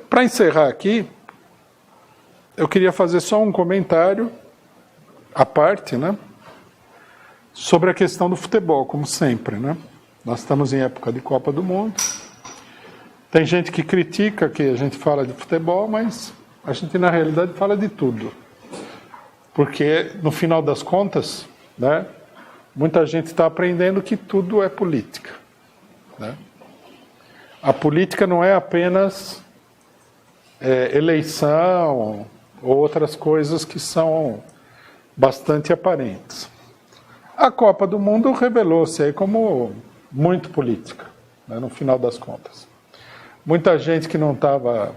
Para encerrar aqui, eu queria fazer só um comentário à parte, né, sobre a questão do futebol, como sempre, né? Nós estamos em época de Copa do Mundo. Tem gente que critica que a gente fala de futebol, mas a gente, na realidade, fala de tudo. Porque, no final das contas, né, muita gente está aprendendo que tudo é política, né? A política não é apenas eleição ou outras coisas que são bastante aparentes. A Copa do Mundo revelou-se aí como muito política, né, no final das contas. Muita gente que não estava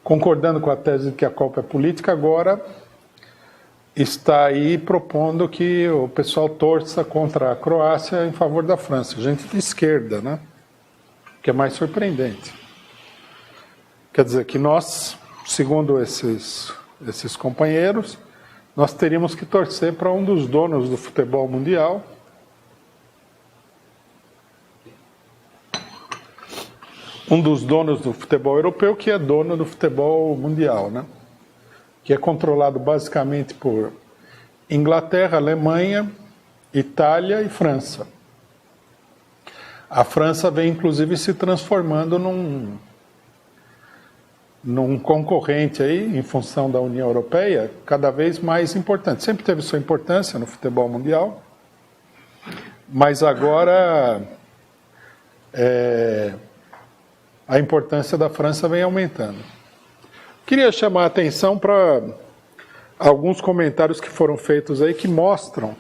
concordando com a tese de que a Copa é política, agora está aí propondo que o pessoal torça contra a Croácia em favor da França. Gente de esquerda, né? Que é mais surpreendente. Quer dizer que nós, segundo esses companheiros, nós teríamos que torcer para um dos donos do futebol mundial, um dos donos do futebol europeu, que é dono do futebol mundial, né? Que é controlado basicamente por Inglaterra, Alemanha, Itália e França. A França vem, inclusive, se transformando num concorrente aí, em função da União Europeia, cada vez mais importante. Sempre teve sua importância no futebol mundial, mas agora a importância da França vem aumentando. Queria chamar a atenção para alguns comentários que foram feitos aí que mostram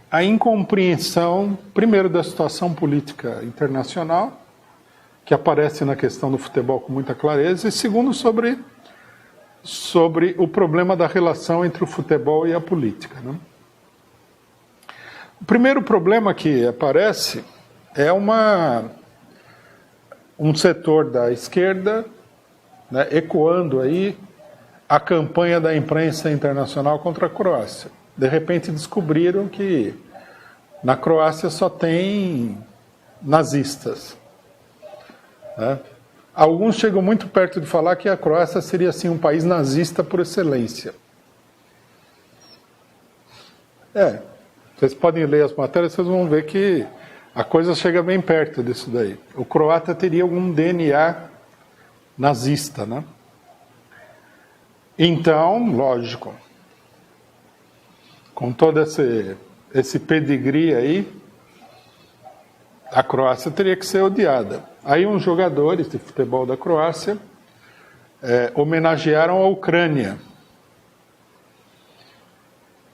a incompreensão, primeiro, da situação política internacional, que aparece na questão do futebol com muita clareza, e segundo, sobre o problema da relação entre o futebol e a política, né? O primeiro problema que aparece é um setor da esquerda, né, ecoando aí a campanha da imprensa internacional contra a Croácia. De repente descobriram que na Croácia só tem nazistas, né? Alguns chegam muito perto de falar que a Croácia seria assim um país nazista por excelência. Vocês podem ler as matérias, vocês vão ver que a coisa chega bem perto disso daí. O croata teria algum DNA nazista, né? Então, lógico, com todo esse pedigree aí, a Croácia teria que ser odiada. Aí uns jogadores de futebol da Croácia homenagearam a Ucrânia.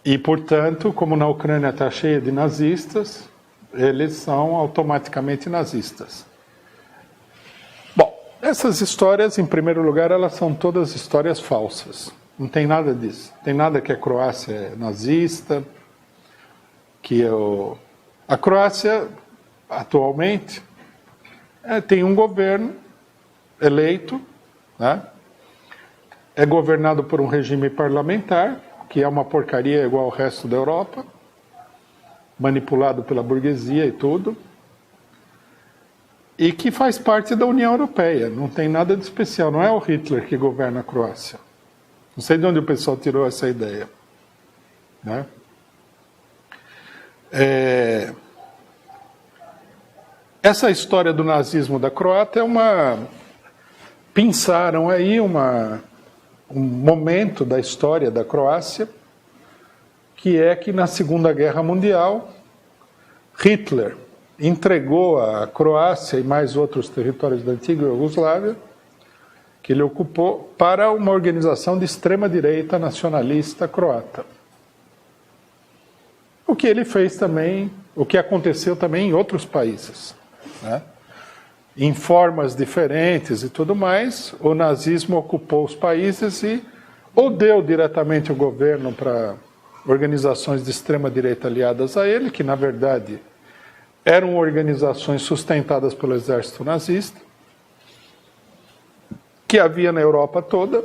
E, portanto, como na Ucrânia está cheia de nazistas, eles são automaticamente nazistas. Bom, essas histórias, em primeiro lugar, elas são todas histórias falsas. Não tem nada disso. Não tem nada que a Croácia é nazista, a Croácia, atualmente, tem um governo eleito, né? É governado por um regime parlamentar, que é uma porcaria igual ao resto da Europa, manipulado pela burguesia e tudo, e que faz parte da União Europeia. Não tem nada de especial, não é o Hitler que governa a Croácia. Não sei de onde o pessoal tirou essa ideia, né? Essa história do nazismo da Croácia pensaram aí um momento da história da Croácia, que é que na Segunda Guerra Mundial, Hitler entregou a Croácia e mais outros territórios da antiga Iugoslávia, que ele ocupou, para uma organização de extrema-direita nacionalista croata. O que ele fez também, o que aconteceu também em outros países, né? Em formas diferentes e tudo mais, o nazismo ocupou os países e ou deu diretamente o governo para organizações de extrema-direita aliadas a ele, que na verdade eram organizações sustentadas pelo exército nazista, que havia na Europa toda.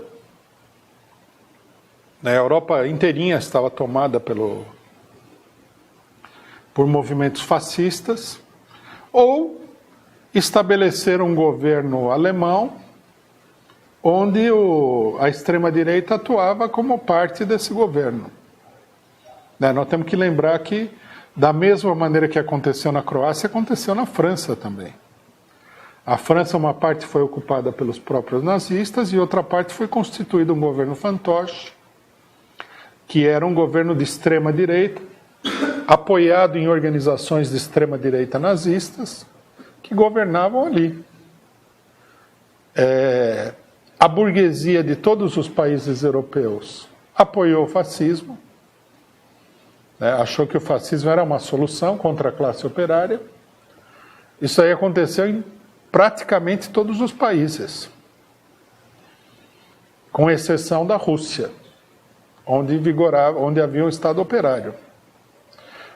Na Europa inteirinha estava tomada por movimentos fascistas, ou estabeleceram um governo alemão, onde a extrema-direita atuava como parte desse governo. Nós temos que lembrar que, da mesma maneira que aconteceu na Croácia, aconteceu na França também. A França, uma parte foi ocupada pelos próprios nazistas e outra parte foi constituído um governo fantoche, que era um governo de extrema-direita, apoiado em organizações de extrema-direita nazistas, que governavam ali. A burguesia de todos os países europeus apoiou o fascismo, achou que o fascismo era uma solução contra a classe operária. Isso aí aconteceu em praticamente todos os países, com exceção da Rússia, onde havia um Estado operário.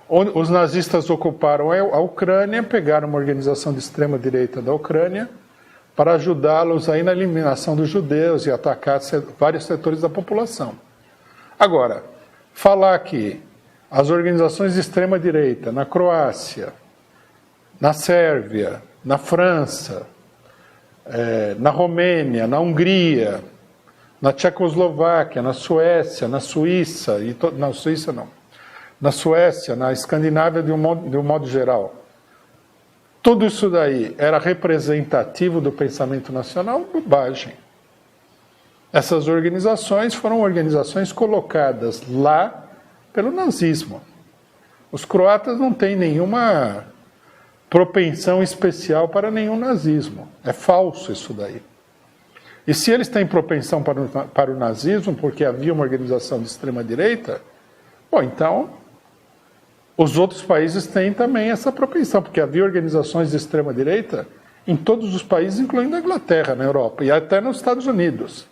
Os nazistas ocuparam a Ucrânia, pegaram uma organização de extrema-direita da Ucrânia para ajudá-los aí na eliminação dos judeus e atacar vários setores da população. Agora, falar que as organizações de extrema-direita na Croácia, na Sérvia, na França, na Romênia, na Hungria, na Tchecoslováquia, na Suécia, na Suíça, na Suécia, na Escandinávia de um modo geral. Tudo isso daí era representativo do pensamento nacional? Bobagem. Essas organizações foram organizações colocadas lá pelo nazismo. Os croatas não têm nenhuma propensão especial para nenhum nazismo. É falso isso daí. E se eles têm propensão para o nazismo, porque havia uma organização de extrema-direita, então os outros países têm também essa propensão, porque havia organizações de extrema-direita em todos os países, incluindo a Inglaterra, na Europa, e até nos Estados Unidos.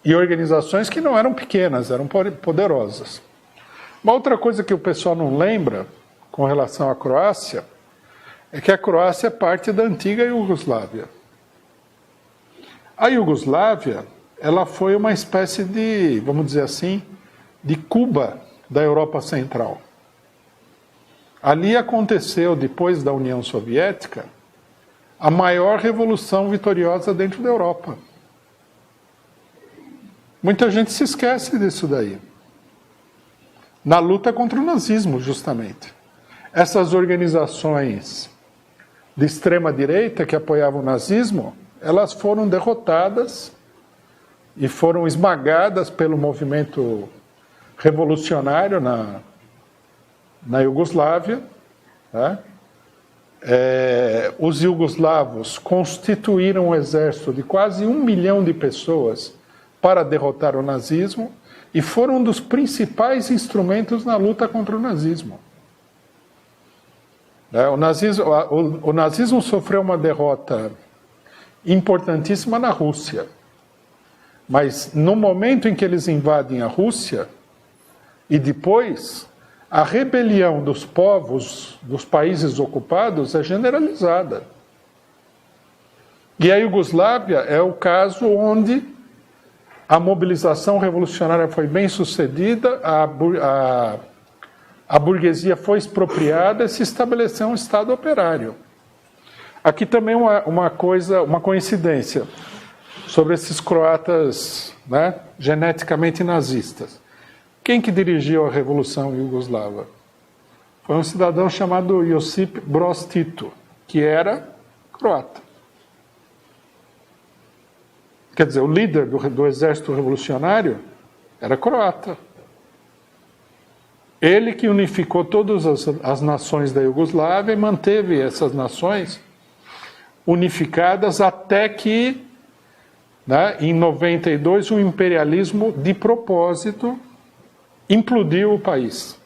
E organizações que não eram pequenas, eram poderosas. Uma outra coisa que o pessoal não lembra com relação à Croácia é que a Croácia é parte da antiga Iugoslávia. A Iugoslávia, ela foi uma espécie de, vamos dizer assim, de Cuba da Europa Central. Ali aconteceu, depois da União Soviética, a maior revolução vitoriosa dentro da Europa. Muita gente se esquece disso daí. Na luta contra o nazismo, justamente. Essas organizações de extrema-direita que apoiavam o nazismo, elas foram derrotadas e foram esmagadas pelo movimento revolucionário na Iugoslávia. Os iugoslavos constituíram um exército de quase 1 milhão de pessoas para derrotar o nazismo e foram um dos principais instrumentos na luta contra o nazismo. O nazismo sofreu uma derrota importantíssima na Rússia, mas no momento em que eles invadem a Rússia e depois, a rebelião dos povos dos países ocupados é generalizada. E a Iugoslávia é o caso onde a mobilização revolucionária foi bem sucedida, a burguesia foi expropriada e se estabeleceu um Estado operário. Aqui também uma coincidência sobre esses croatas, geneticamente nazistas. Quem que dirigiu a Revolução Iugoslava? Foi um cidadão chamado Josip Broz Tito, que era croata. Quer dizer, o líder do exército revolucionário era croata. Ele que unificou todas as nações da Iugoslávia e manteve essas nações unificadas até que, em 92, o imperialismo, de propósito, implodiu o país.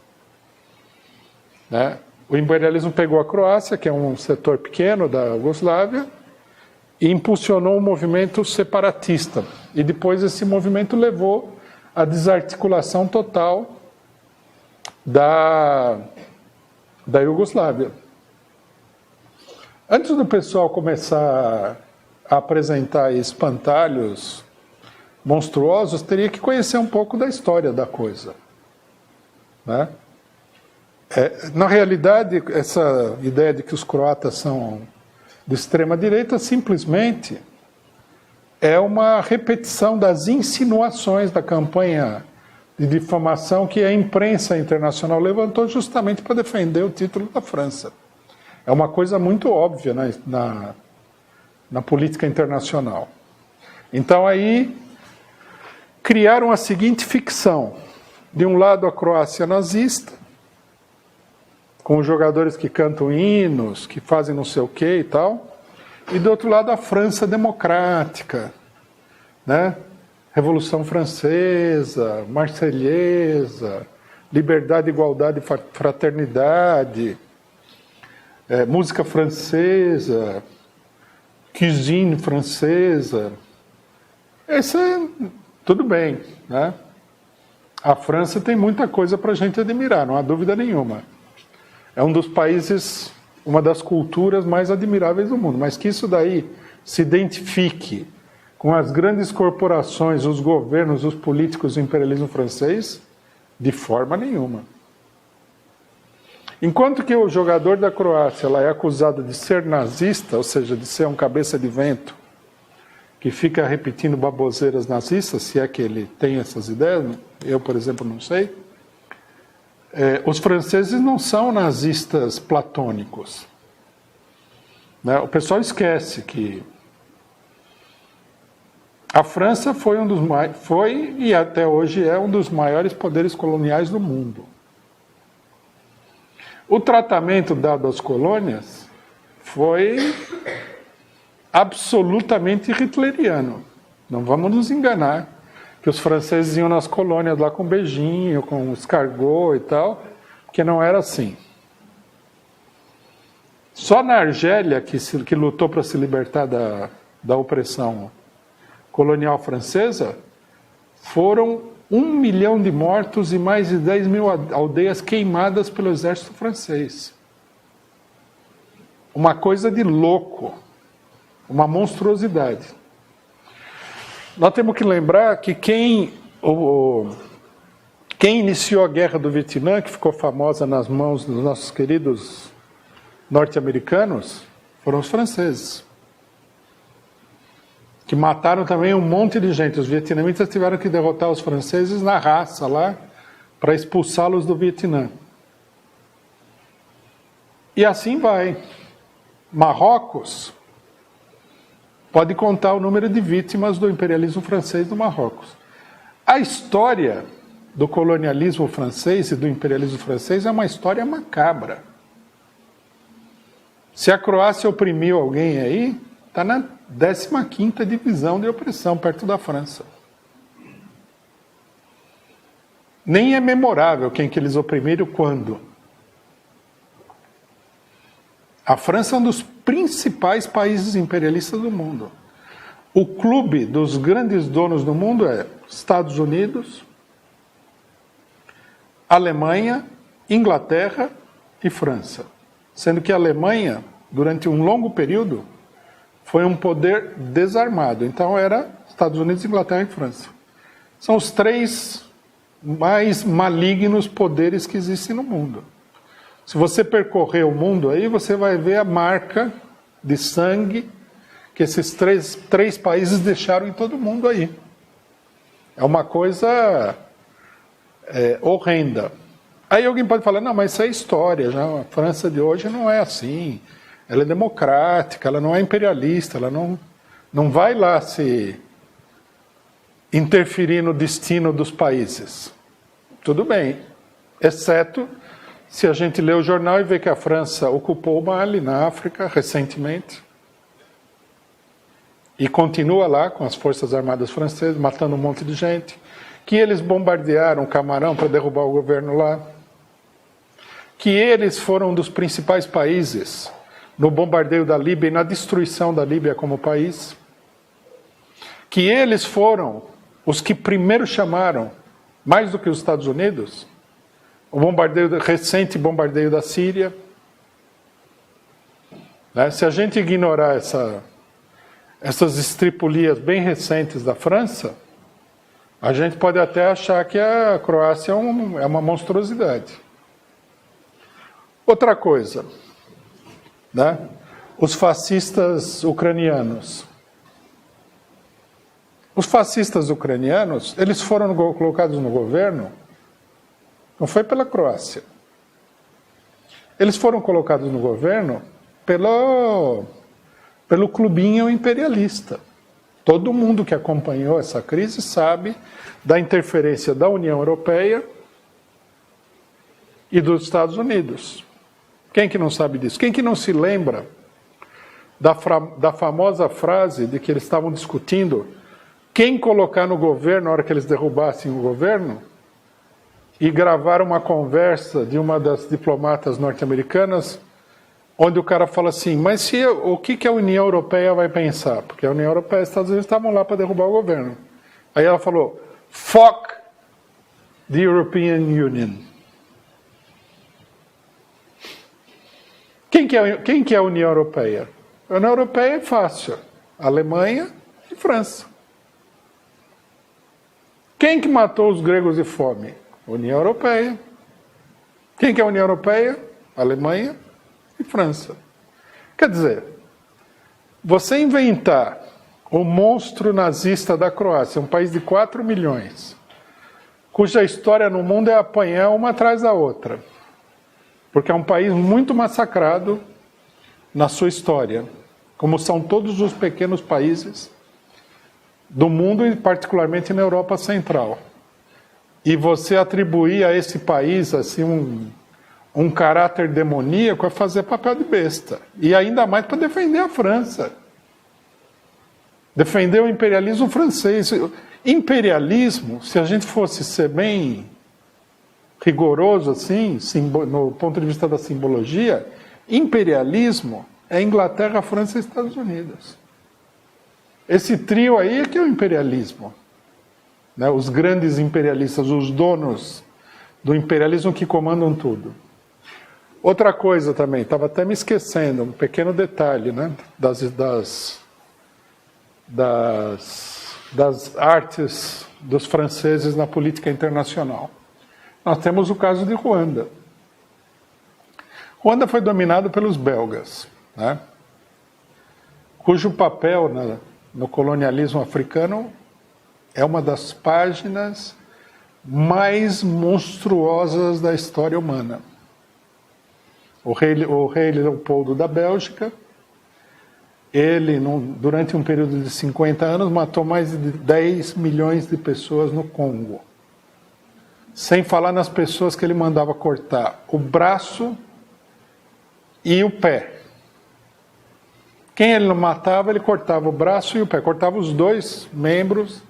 O imperialismo pegou a Croácia, que é um setor pequeno da Iugoslávia, e impulsionou um movimento separatista. E depois esse movimento levou à desarticulação total da Iugoslávia. Antes do pessoal começar a apresentar espantalhos monstruosos, teria que conhecer um pouco da história da coisa. Na realidade, essa ideia de que os croatas são de extrema-direita simplesmente é uma repetição das insinuações da campanha de difamação que a imprensa internacional levantou justamente para defender o título da França. É uma coisa muito óbvia na política internacional. Então aí criaram a seguinte ficção. De um lado a Croácia nazista, com os jogadores que cantam hinos, que fazem não sei o que e tal, e do outro lado a França democrática, né? Revolução Francesa, Marselhesa, liberdade, igualdade e fraternidade, música francesa, cuisine francesa. Isso tudo bem, né? A França tem muita coisa para a gente admirar, não há dúvida nenhuma. É um dos países, uma das culturas mais admiráveis do mundo. Mas que isso daí se identifique com as grandes corporações, os governos, os políticos do imperialismo francês, de forma nenhuma. Enquanto que o jogador da Croácia ela é acusado de ser nazista, ou seja, de ser um cabeça de vento, que fica repetindo baboseiras nazistas, se é que ele tem essas ideias, eu, por exemplo, não sei. Os franceses não são nazistas platônicos. Né? O pessoal esquece que a França foi e até hoje é um dos maiores poderes coloniais do mundo. O tratamento dado às colônias foi absolutamente hitleriano. Não vamos nos enganar que os franceses iam nas colônias lá com beijinho, com escargot e tal, porque não era assim. Só na Argélia, que lutou para se libertar da opressão colonial francesa, foram 1 milhão de mortos e mais de 10 mil aldeias queimadas pelo exército francês. Uma coisa de louco, uma monstruosidade. Nós temos que lembrar que quem iniciou a Guerra do Vietnã, que ficou famosa nas mãos dos nossos queridos norte-americanos, foram os franceses, que mataram também um monte de gente. Os vietnamitas tiveram que derrotar os franceses na raça lá, para expulsá-los do Vietnã. E assim vai. Marrocos pode contar o número de vítimas do imperialismo francês no Marrocos. A história do colonialismo francês e do imperialismo francês é uma história macabra. Se a Croácia oprimiu alguém aí, está na 15ª divisão de opressão, perto da França. Nem é memorável quem que eles oprimiram quando. A França é um dos principais países imperialistas do mundo. O clube dos grandes donos do mundo é Estados Unidos, Alemanha, Inglaterra e França. Sendo que a Alemanha, durante um longo período, foi um poder desarmado. Então era Estados Unidos, Inglaterra e França. São os 3 mais malignos poderes que existem no mundo. Se você percorrer o mundo aí, você vai ver a marca de sangue que esses três países deixaram em todo mundo aí. É uma coisa horrenda. Aí alguém pode falar, não, mas isso é história, já. A França de hoje não é assim. Ela é democrática, ela não é imperialista, ela não vai lá se interferir no destino dos países. Tudo bem, exceto se a gente lê o jornal e vê que a França ocupou Mali, na África, recentemente, e continua lá com as Forças Armadas francesas, matando um monte de gente, que eles bombardearam o Camarão para derrubar o governo lá, que eles foram um dos principais países no bombardeio da Líbia e na destruição da Líbia como país, que eles foram os que primeiro chamaram, mais do que os Estados Unidos, o recente bombardeio da Síria. Se a gente ignorar essas estripulias bem recentes da França, a gente pode até achar que a Croácia é uma monstruosidade. Outra coisa, né? Os fascistas ucranianos. Os fascistas ucranianos, eles foram colocados no governo, não foi pela Croácia. Eles foram colocados no governo pelo clubinho imperialista. Todo mundo que acompanhou essa crise sabe da interferência da União Europeia e dos Estados Unidos. Quem que não sabe disso? Quem que não se lembra da famosa frase de que eles estavam discutindo quem colocar no governo na hora que eles derrubassem o governo, e gravaram uma conversa de uma das diplomatas norte-americanas, onde o cara fala assim, mas o que a União Europeia vai pensar? Porque a União Europeia e os Estados Unidos estavam lá para derrubar o governo. Aí ela falou, fuck the European Union. Quem que é a União Europeia? A União Europeia é fácil. Alemanha e França. Quem que matou os gregos de fome? União Europeia. Quem que é a União Europeia? Alemanha e França. Quer dizer, você inventar o monstro nazista da Croácia, um país de 4 milhões, cuja história no mundo é apanhar uma atrás da outra, porque é um país muito massacrado na sua história, como são todos os pequenos países do mundo e particularmente na Europa Central. E você atribuir a esse país assim um caráter demoníaco é fazer papel de besta. E ainda mais para defender a França. Defender o imperialismo francês. Imperialismo, se a gente fosse ser bem rigoroso assim, no ponto de vista da simbologia, imperialismo é Inglaterra, França e Estados Unidos. Esse trio aí é que é o imperialismo. Né? Os grandes imperialistas, os donos do imperialismo que comandam tudo. Outra coisa também, estava até me esquecendo, um pequeno detalhe, né? das artes dos franceses na política internacional. Nós temos o caso de Ruanda. Ruanda foi dominado pelos belgas, né? Cujo papel no colonialismo africano é uma das páginas mais monstruosas da história humana. O rei Leopoldo da Bélgica, ele, durante um período de 50 anos, matou mais de 10 milhões de pessoas no Congo. Sem falar nas pessoas que ele mandava cortar o braço e o pé. Quem ele não matava, ele cortava o braço e o pé, cortava os dois membros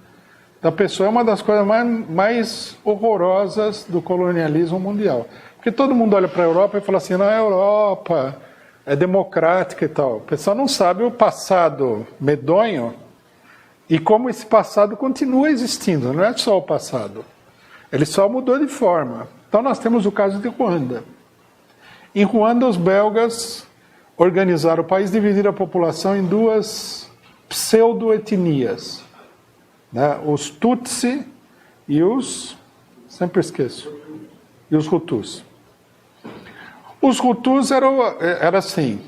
da pessoa. É uma das coisas mais horrorosas do colonialismo mundial. Porque todo mundo olha para a Europa e fala assim, não, a Europa é democrática e tal. O pessoal não sabe o passado medonho e como esse passado continua existindo. Não é só o passado. Ele só mudou de forma. Então nós temos o caso de Ruanda. Em Ruanda, os belgas organizaram o país, dividiram a população em duas pseudo-etnias. Né? Os Tutsi e os... sempre esqueço. E os Hutus. Os Hutus era assim.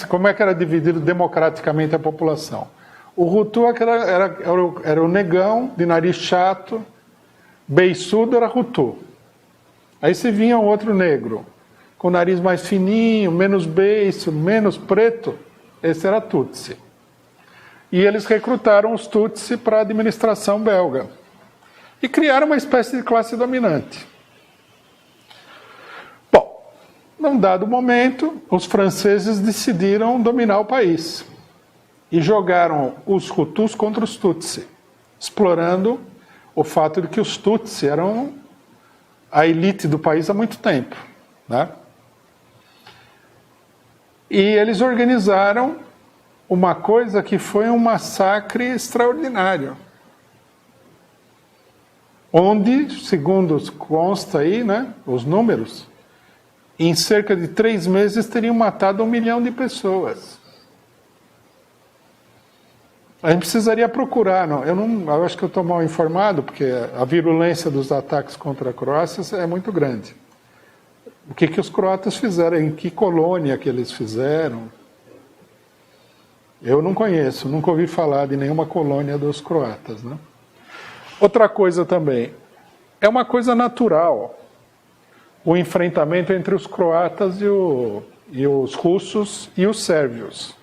Como é que era dividido democraticamente a população? O Hutu era o negão, de nariz chato, beiçudo era Hutu. Aí se vinha um outro negro, com o nariz mais fininho, menos beiço, menos preto, esse era Tutsi. E eles recrutaram os Tutsi para a administração belga. E criaram uma espécie de classe dominante. Bom, num dado momento, os franceses decidiram dominar o país. E jogaram os Hutus contra os Tutsi, explorando o fato de que os Tutsi eram a elite do país há muito tempo. Né? E eles organizaram uma coisa que foi um massacre extraordinário. Onde, segundo consta aí, né, os números, em cerca de 3 meses teriam matado 1 milhão de pessoas. A gente precisaria procurar, não? Eu acho que eu estou mal informado, porque a virulência dos ataques contra a Croácia é muito grande. O que os croatas fizeram, em que colônia que eles fizeram. Eu não conheço, nunca ouvi falar de nenhuma colônia dos croatas, né? Outra coisa também, é uma coisa natural o enfrentamento entre os croatas e os russos e os sérvios.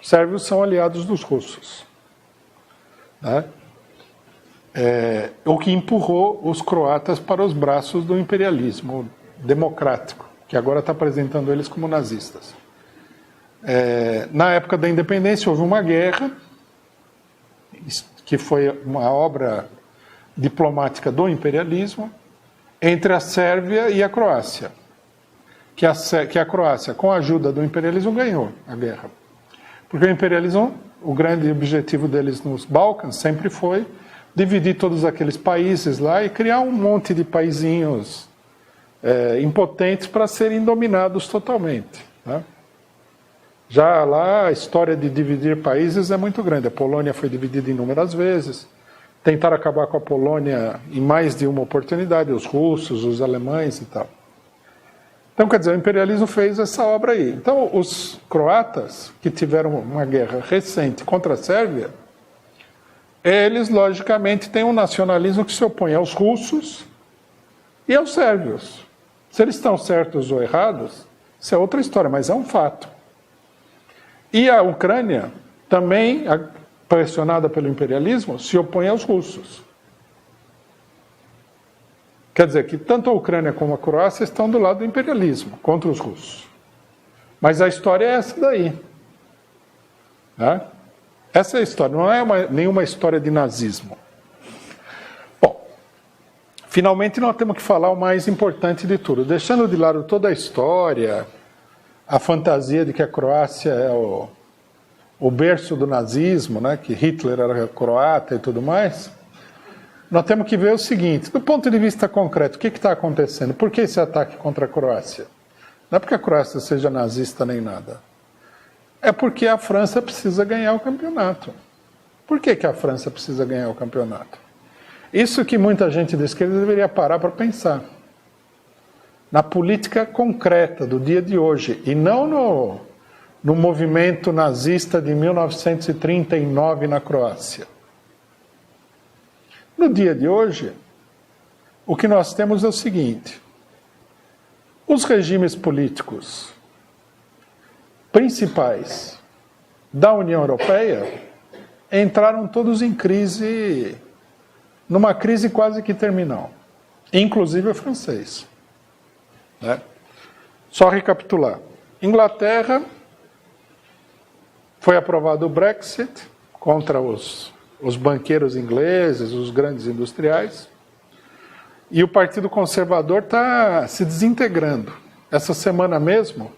Os sérvios são aliados dos russos, né? O que empurrou os croatas para os braços do imperialismo democrático, que agora está apresentando eles como nazistas. Na época da independência houve uma guerra, que foi uma obra diplomática do imperialismo, entre a Sérvia e a Croácia. Que a Croácia, com a ajuda do imperialismo, ganhou a guerra. Porque o imperialismo, o grande objetivo deles nos Balcãs sempre foi dividir todos aqueles países lá e criar um monte de paizinhos impotentes para serem dominados totalmente, né? Já lá a história de dividir países é muito grande. A Polônia foi dividida inúmeras vezes. Tentaram acabar com a Polônia em mais de uma oportunidade, os russos, os alemães e tal. Então, quer dizer, o imperialismo fez essa obra aí. Então, os croatas, que tiveram uma guerra recente contra a Sérvia, eles, logicamente, têm um nacionalismo que se opõe aos russos e aos sérvios. Se eles estão certos ou errados, isso é outra história, mas é um fato. E a Ucrânia, também pressionada pelo imperialismo, se opõe aos russos. Quer dizer que tanto a Ucrânia como a Croácia estão do lado do imperialismo, contra os russos. Mas a história é essa daí, né? Essa é a história, não é nenhuma história de nazismo. Bom, finalmente nós temos que falar o mais importante de tudo. Deixando de lado toda a história, a fantasia de que a Croácia é o berço do nazismo, né, que Hitler era croata e tudo mais, nós temos que ver o seguinte, do ponto de vista concreto, o que está acontecendo? Por que esse ataque contra a Croácia? Não é porque a Croácia seja nazista nem nada. É porque a França precisa ganhar o campeonato. Por que a França precisa ganhar o campeonato? Isso que muita gente da esquerda deveria parar para pensar. Na política concreta do dia de hoje, e não no movimento nazista de 1939 na Croácia. No dia de hoje, o que nós temos é o seguinte: os regimes políticos principais da União Europeia entraram todos em crise, numa crise quase que terminal, inclusive o francês. Né? Só recapitular. Inglaterra, foi aprovado o Brexit contra os banqueiros ingleses, os grandes industriais, e o Partido Conservador está se desintegrando. Essa semana mesmo,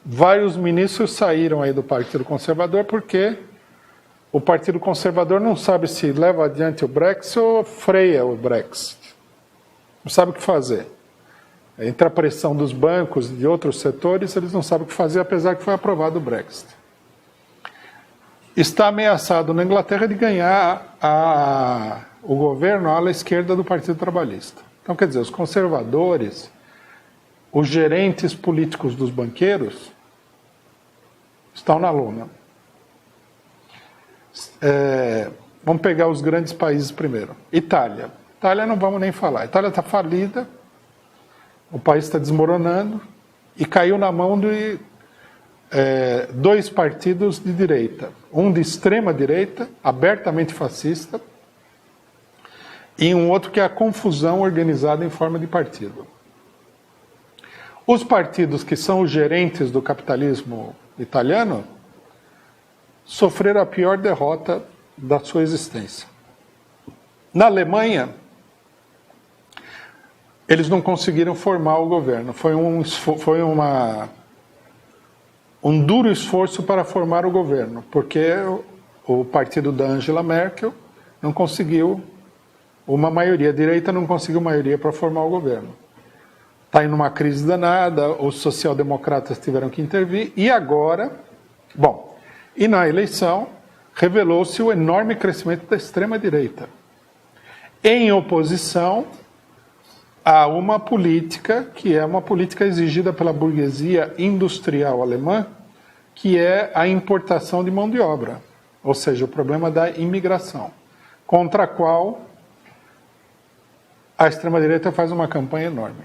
vários ministros saíram aí do Partido Conservador porque o Partido Conservador não sabe se leva adiante o Brexit ou freia o Brexit. Não sabe o que fazer. Entre a pressão dos bancos e de outros setores, eles não sabem o que fazer, apesar que foi aprovado o Brexit. Está ameaçado na Inglaterra de ganhar o governo à ala esquerda do Partido Trabalhista. Então, quer dizer, os conservadores, os gerentes políticos dos banqueiros, estão na lona. Vamos pegar os grandes países primeiro. Itália. Itália não vamos nem falar. Itália está falida, o país está desmoronando e caiu na mão de dois partidos de direita. Um de extrema direita, abertamente fascista, e um outro que é a confusão organizada em forma de partido. Os partidos que são os gerentes do capitalismo italiano sofreram a pior derrota da sua existência. Na Alemanha, eles não conseguiram formar o governo. Foi um duro esforço para formar o governo, porque o partido da Angela Merkel não conseguiu uma maioria, a direita não conseguiu maioria para formar o governo. Está em uma crise danada, os social-democratas tiveram que intervir, e agora, e na eleição, revelou-se o enorme crescimento da extrema-direita, em oposição há uma política que é uma política exigida pela burguesia industrial alemã, que é a importação de mão de obra, ou seja, o problema da imigração, contra a qual a extrema-direita faz uma campanha enorme.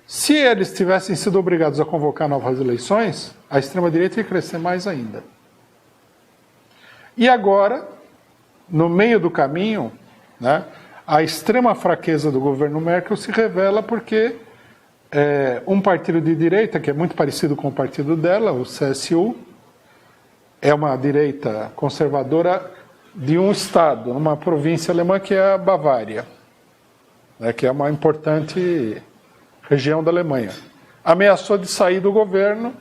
Se eles tivessem sido obrigados a convocar novas eleições, a extrema-direita ia crescer mais ainda. E agora, no meio do caminho, né, a extrema fraqueza do governo Merkel se revela porque um partido de direita, que é muito parecido com o partido dela, o CSU, é uma direita conservadora de um estado, uma província alemã que é a Bavária, né, que é uma importante região da Alemanha. Ameaçou de sair do governo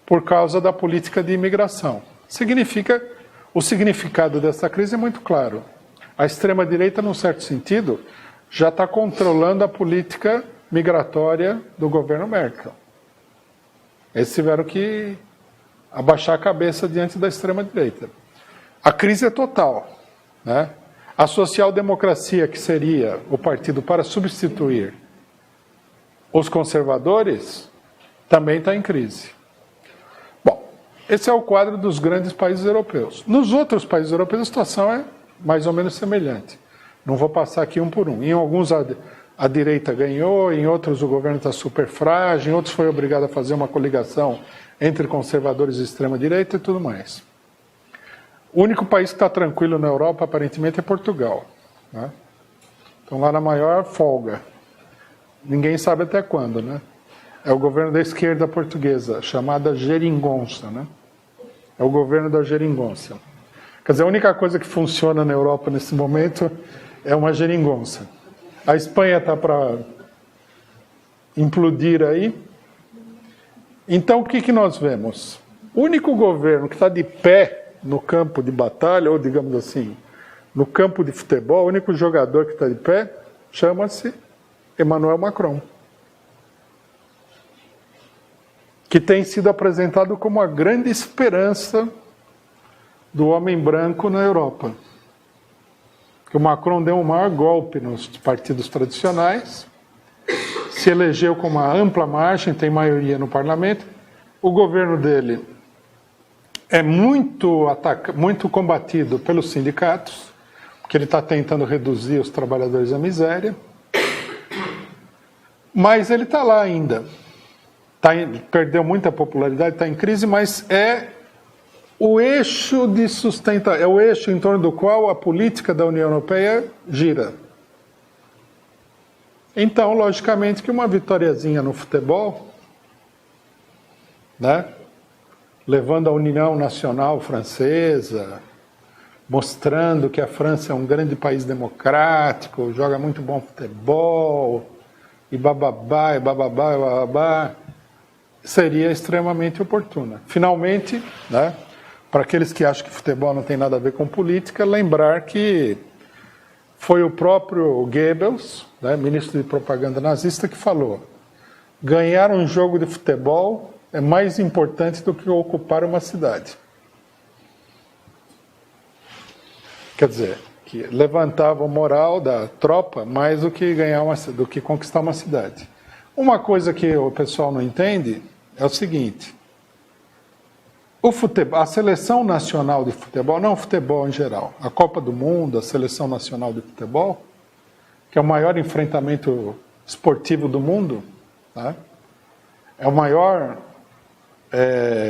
por causa da política de imigração. O significado dessa crise é muito claro. A extrema-direita, num certo sentido, já está controlando a política migratória do governo Merkel. Eles tiveram que abaixar a cabeça diante da extrema-direita. A crise é total, né? A social-democracia, que seria o partido para substituir os conservadores, também está em crise. Bom, esse é o quadro dos grandes países europeus. Nos outros países europeus a situação é mais ou menos semelhante. Não vou passar aqui um por um. Em alguns a direita ganhou, em outros o governo está super frágil, em outros foi obrigado a fazer uma coligação entre conservadores e extrema-direita e tudo mais. O único país que está tranquilo na Europa, aparentemente, é Portugal, né? Estão lá na maior folga. Ninguém sabe até quando, né? É o governo da esquerda portuguesa, chamada geringonça, né? É o governo da geringonça. Quer dizer, a única coisa que funciona na Europa nesse momento é uma geringonça. A Espanha está para implodir aí. Então, o que nós vemos? O único governo que está de pé no campo de batalha, ou digamos assim, no campo de futebol, o único jogador que está de pé chama-se Emmanuel Macron, que tem sido apresentado como a grande esperança do homem branco na Europa. Que o Macron deu o maior golpe nos partidos tradicionais, se elegeu com uma ampla margem, tem maioria no parlamento. O governo dele é muito combatido pelos sindicatos, porque ele está tentando reduzir os trabalhadores à miséria. Mas ele está lá ainda. Perdeu muita popularidade, está em crise, mas é o eixo de sustentação, é o eixo em torno do qual a política da União Europeia gira. Então, logicamente, que uma vitoriazinha no futebol, né, levando a União Nacional Francesa, mostrando que a França é um grande país democrático, joga muito bom futebol, e bababá, e bababá, e bababá, seria extremamente oportuna. Finalmente, né, para aqueles que acham que futebol não tem nada a ver com política, lembrar que foi o próprio Goebbels, né, ministro de propaganda nazista, que falou: ganhar um jogo de futebol é mais importante do que ocupar uma cidade. Quer dizer, que levantava o moral da tropa mais do que do que conquistar uma cidade. Uma coisa que o pessoal não entende é o seguinte: a seleção nacional de futebol, não o futebol em geral, a Copa do Mundo, a seleção nacional de futebol, que é o maior enfrentamento esportivo do mundo, tá? É o maior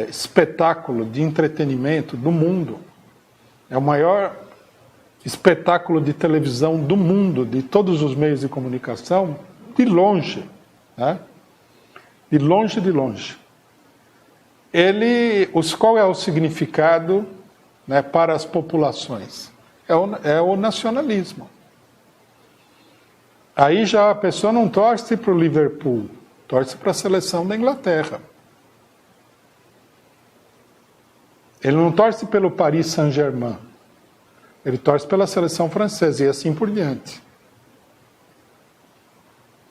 espetáculo de entretenimento do mundo, é o maior espetáculo de televisão do mundo, de todos os meios de comunicação, de longe, né? De longe, de longe. Qual é o significado, né, para as populações? É o nacionalismo. Aí já a pessoa não torce para o Liverpool, torce para a seleção da Inglaterra. Ele não torce pelo Paris Saint-Germain, ele torce pela seleção francesa e assim por diante.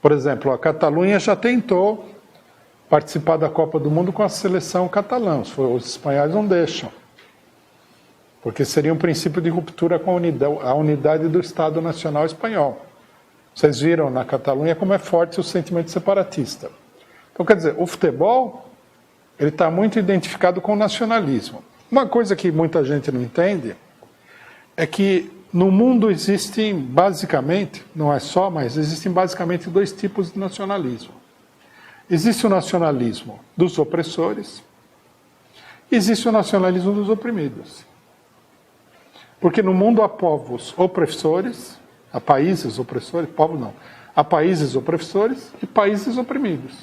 Por exemplo, a Catalunha já tentou participar da Copa do Mundo com a seleção catalã. Os espanhóis não deixam, porque seria um princípio de ruptura com a unidade do Estado Nacional Espanhol. Vocês viram na Catalunha como é forte o sentimento separatista. Então, quer dizer, o futebol ele está muito identificado com o nacionalismo. Uma coisa que muita gente não entende é que no mundo existem basicamente, não é só, mas existem basicamente dois tipos de nacionalismo. Existe o nacionalismo dos opressores, existe o nacionalismo dos oprimidos. Porque no mundo há povos opressores, há países opressores, povos não, há países opressores e países oprimidos.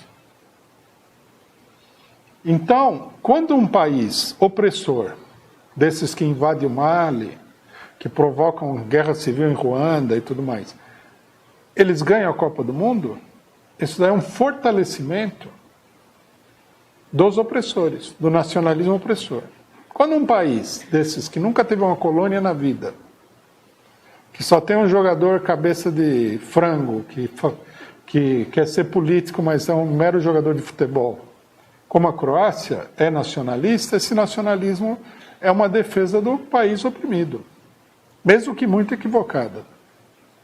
Então, quando um país opressor, desses que invade o Mali, que provocam guerra civil em Ruanda e tudo mais, eles ganham a Copa do Mundo, isso daí é um fortalecimento dos opressores, do nacionalismo opressor. Quando um país desses que nunca teve uma colônia na vida, que só tem um jogador cabeça de frango, que quer ser político, mas é um mero jogador de futebol, como a Croácia é nacionalista, esse nacionalismo é uma defesa do país oprimido, mesmo que muito equivocada,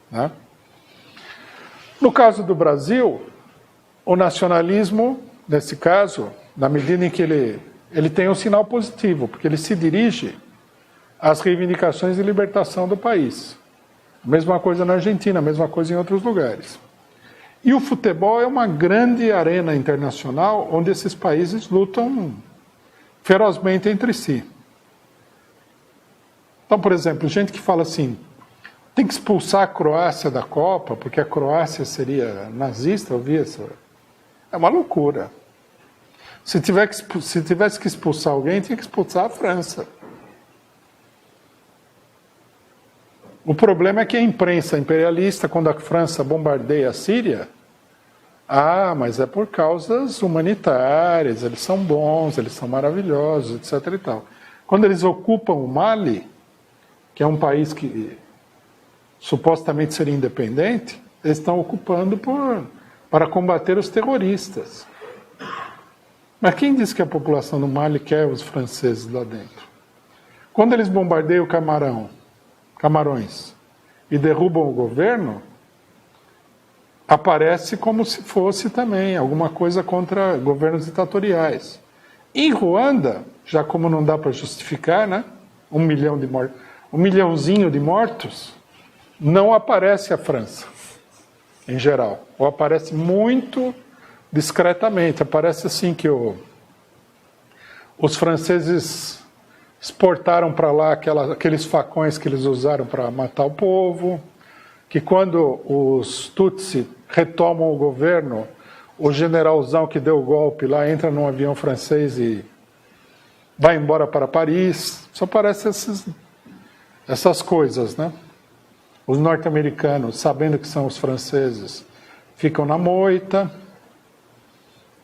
né? No caso do Brasil, o nacionalismo, nesse caso, na medida em que ele tem um sinal positivo, porque ele se dirige às reivindicações de libertação do país. Mesma coisa na Argentina, mesma coisa em outros lugares. E o futebol é uma grande arena internacional onde esses países lutam ferozmente entre si. Então, por exemplo, gente que fala assim, tem que expulsar a Croácia da Copa, porque a Croácia seria nazista, eu vi essa. É uma loucura. Se tivesse que expulsar alguém, tinha que expulsar a França. O problema é que a imprensa imperialista, quando a França bombardeia a Síria, mas é por causas humanitárias, eles são bons, eles são maravilhosos, etc. e tal. Quando eles ocupam o Mali, que é um país que supostamente seria independente, eles estão ocupando para combater os terroristas. Mas quem disse que a população do Mali quer os franceses lá dentro? Quando eles bombardeiam Camarões e derrubam o governo, aparece como se fosse também alguma coisa contra governos ditatoriais. Em Ruanda, já como não dá para justificar, né, 1 milhão de mortos, 1 milhãozinho de mortos, não aparece a França, em geral, ou aparece muito discretamente. Aparece assim que os franceses exportaram para lá aqueles facões que eles usaram para matar o povo, que quando os Tutsi retomam o governo, o generalzão que deu o golpe lá entra num avião francês e vai embora para Paris. Só aparece essas coisas, né? Os norte-americanos, sabendo que são os franceses, ficam na moita.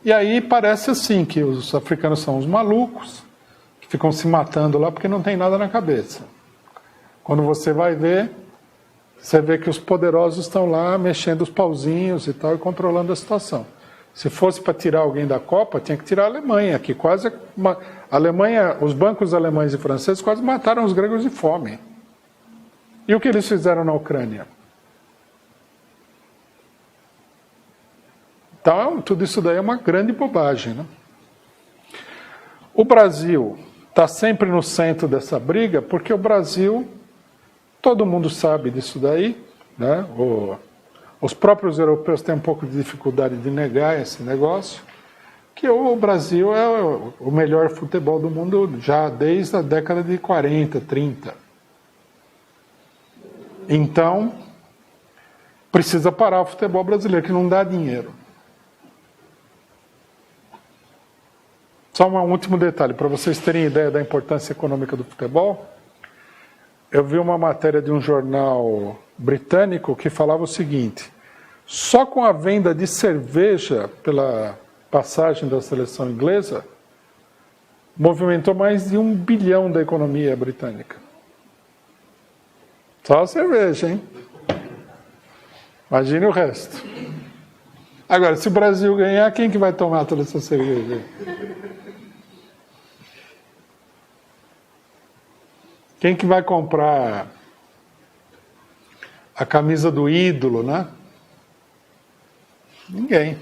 E aí parece assim que os africanos são os malucos, que ficam se matando lá porque não tem nada na cabeça. Quando você vai ver, você vê que os poderosos estão lá mexendo os pauzinhos e tal, e controlando a situação. Se fosse para tirar alguém da Copa, tinha que tirar a Alemanha, que quase... os bancos alemães e franceses quase mataram os gregos de fome. E o que eles fizeram na Ucrânia? Então, tudo isso daí é uma grande bobagem, né? O Brasil está sempre no centro dessa briga, porque o Brasil, todo mundo sabe disso daí, né? Os próprios europeus têm um pouco de dificuldade de negar esse negócio, que o Brasil é o melhor futebol do mundo já desde a década de 40, 30. Então, precisa parar o futebol brasileiro, que não dá dinheiro. Só um último detalhe, para vocês terem ideia da importância econômica do futebol. Eu vi uma matéria de um jornal britânico que falava o seguinte: só com a venda de cerveja pela passagem da seleção inglesa, movimentou mais de 1 bilhão da economia britânica. Só a cerveja, hein? Imagine o resto. Agora, se o Brasil ganhar, quem que vai tomar toda essa cerveja? Quem que vai comprar a camisa do ídolo, né? Ninguém.